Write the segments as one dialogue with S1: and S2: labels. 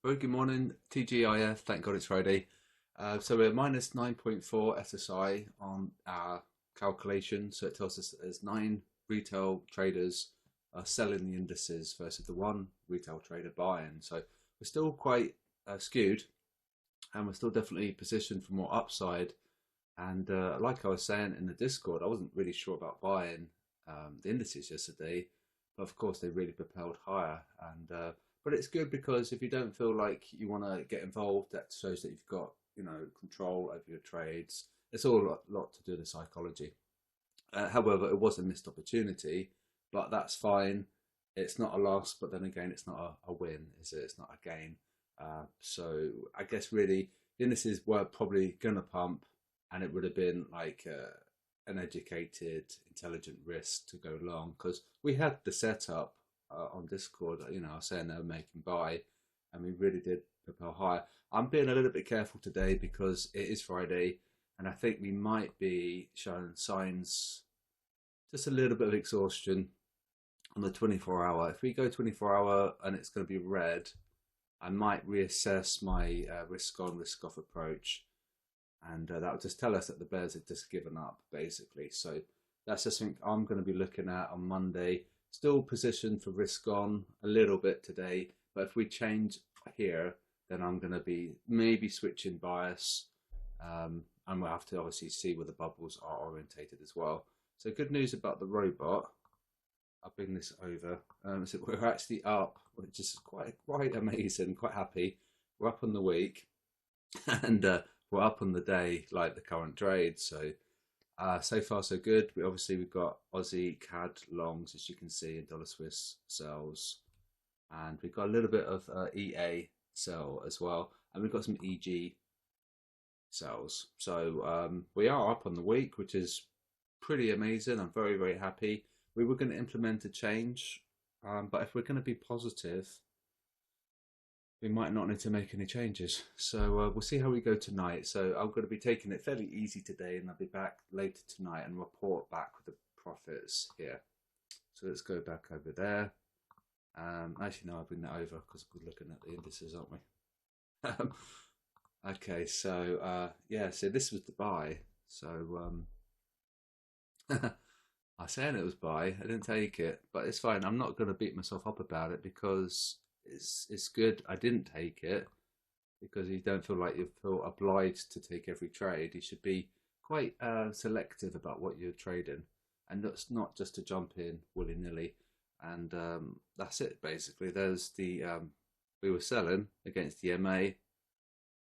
S1: Very good morning, TGIF. Thank God it's Friday. So we're minus 9.4 SSI on our calculation. So it tells us that there's 9 retail traders selling the indices versus the 1 retail trader buying. So we're still quite skewed, and we're still definitely positioned for more upside. And like I was saying in the Discord, I wasn't really sure about buying the indices yesterday, but of course they really propelled higher. And but it's good because if you don't feel like you want to get involved, that shows that you've got control over your trades. It's all a lot to do with the psychology. However, it was a missed opportunity, but that's fine. It's not a loss, but then again, it's not a win, is it? It's not a gain. So I guess really the indices were probably gonna pump, and it would have been like an educated, intelligent risk to go long because we had the setup on Discord. I was saying they were making buy, and we really did propel higher. I'm being a little bit careful today because it is Friday, and I think we might be showing signs, just a little bit of exhaustion on the 24-hour. If we go 24-hour and it's going to be red, I might reassess my risk on, risk off approach, and that will just tell us that the bears have just given up, basically. So that's just something I'm going to be looking at on Monday. Still positioned for risk on a little bit today, but if we change here, then I'm going to be maybe switching bias, and we'll have to obviously see where the bubbles are orientated as well. So good news about the robot. I'll bring this over. So we're actually up, which is quite amazing. Quite happy. We're up on the week, and we're up on the day, like the current trade. So so far so good. We've got Aussie CAD longs, as you can see, and dollar Swiss sells, and we've got a little bit of EA sell as well, and we've got some EG sells. So we are up on the week, which is pretty amazing. I'm very happy. We were going to implement a change, but if we're going to be positive, we might not need to make any changes. So we'll see how we go tonight. So I'm going to be taking it fairly easy today, and I'll be back later tonight and report back with the profits here. So let's go back over there. Actually, no, I'll bring that over because we're looking at the indices, aren't we? Okay, so yeah, so this was the buy. So I said it was buy. I didn't take it, but it's fine. I'm not going to beat myself up about it because it's good I didn't take it, because you don't feel like you feel obliged to take every trade. You should be quite selective about what you're trading, and that's not just to jump in willy-nilly. And that's it basically. There's the we were selling against the MA,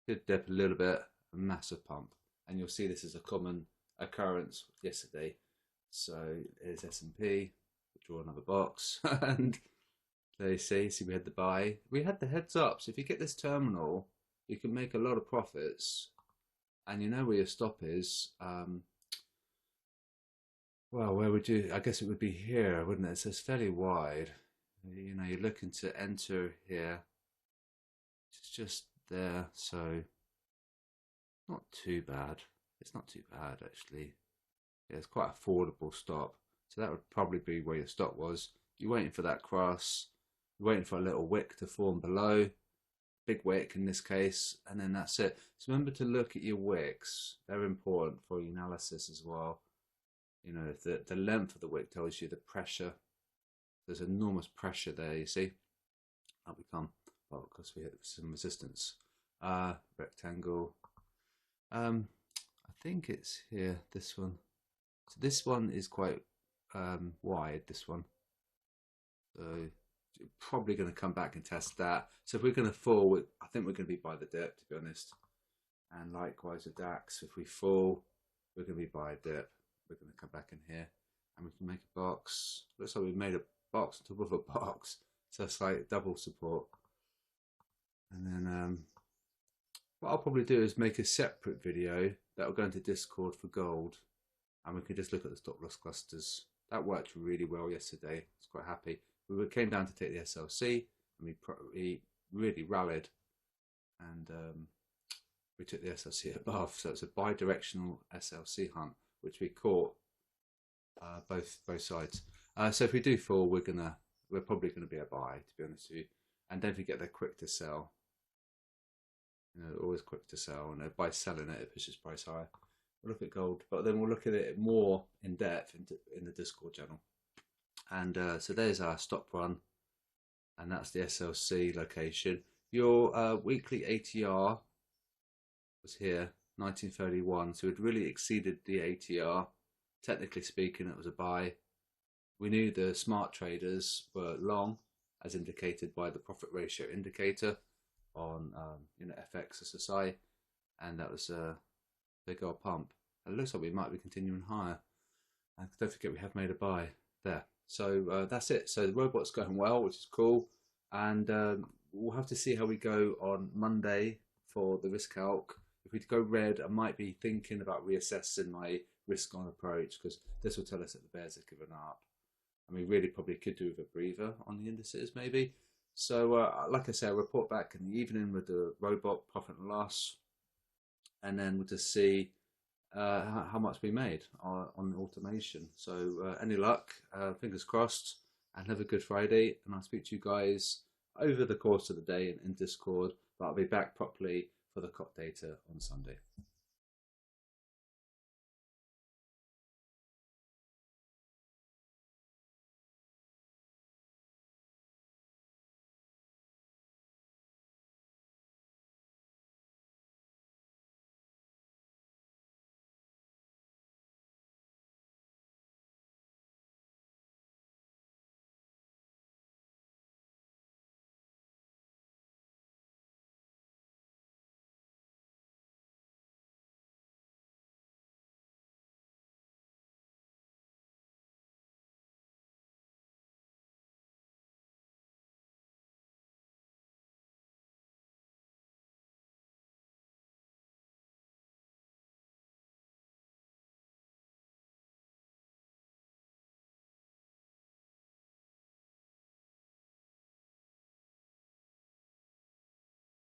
S1: did dip a little bit, a massive pump, and you'll see this is a common occurrence yesterday. So here's S&P, draw another box, and there you see we had the buy. We had the heads up, so if you get this terminal, you can make a lot of profits, and you know where your stop is. Well, where would you? I guess it would be here, wouldn't it? So it's fairly wide. You're looking to enter here. It's just there, so not too bad. It's not too bad actually. Yeah, it's quite affordable stop. So that would probably be where your stop was. You're waiting for that cross. You're waiting for a little wick to form below. Big wick in this case, and then that's it. So remember to look at your wicks. They're important for your analysis as well. The length of the wick tells you the pressure. There's enormous pressure there, you see. Up we come. Well, because we hit some resistance. Rectangle. I think it's here, this one. So this one is quite wide, this one. So you're probably going to come back and test that. So if we're going to fall, I think we're going to be by the dip, to be honest. And likewise with DAX, if we fall, we're going to be by a dip. We're going to come back in here, and we can make a box. Looks like we've made a box on top of a box. So it's like double support. And then what I'll probably do is make a separate video that will go into Discord for gold, and we can just look at the stop loss clusters. That worked really well yesterday. I was quite happy. We came down to take the SLC, and we really rallied, and we took the SLC above. So it's a bi-directional SLC hunt, which we caught both sides. So if we do fall, we're probably gonna be a buy, to be honest with you. And don't forget they're quick to sell. You know, always quick to sell, and by selling it, it pushes price higher. We'll look at gold, but then we'll look at it more in depth in the Discord channel. And so there's our stop run, and that's the SLC location. Your weekly ATR was here, 1931, so it really exceeded the ATR. Technically speaking, it was a buy. We knew the smart traders were long, as indicated by the profit ratio indicator on FX SSI, and that was a big old pump. It looks like we might be continuing higher. And don't forget we have made a buy there. So that's it. So the robot's going well, which is cool, and we'll have to see how we go on Monday for the risk calc. If we go red, I might be thinking about reassessing my risk on approach, because this will tell us that the bears have given up. I mean, really probably could do with a breather on the indices maybe. So like I say, I'll report back in the evening with the robot profit and loss, and then we'll just see how much we made on automation. So any luck, fingers crossed, and have a good Friday, and I'll speak to you guys over the course of the day in Discord, but I'll be back properly for the COT data on Sunday.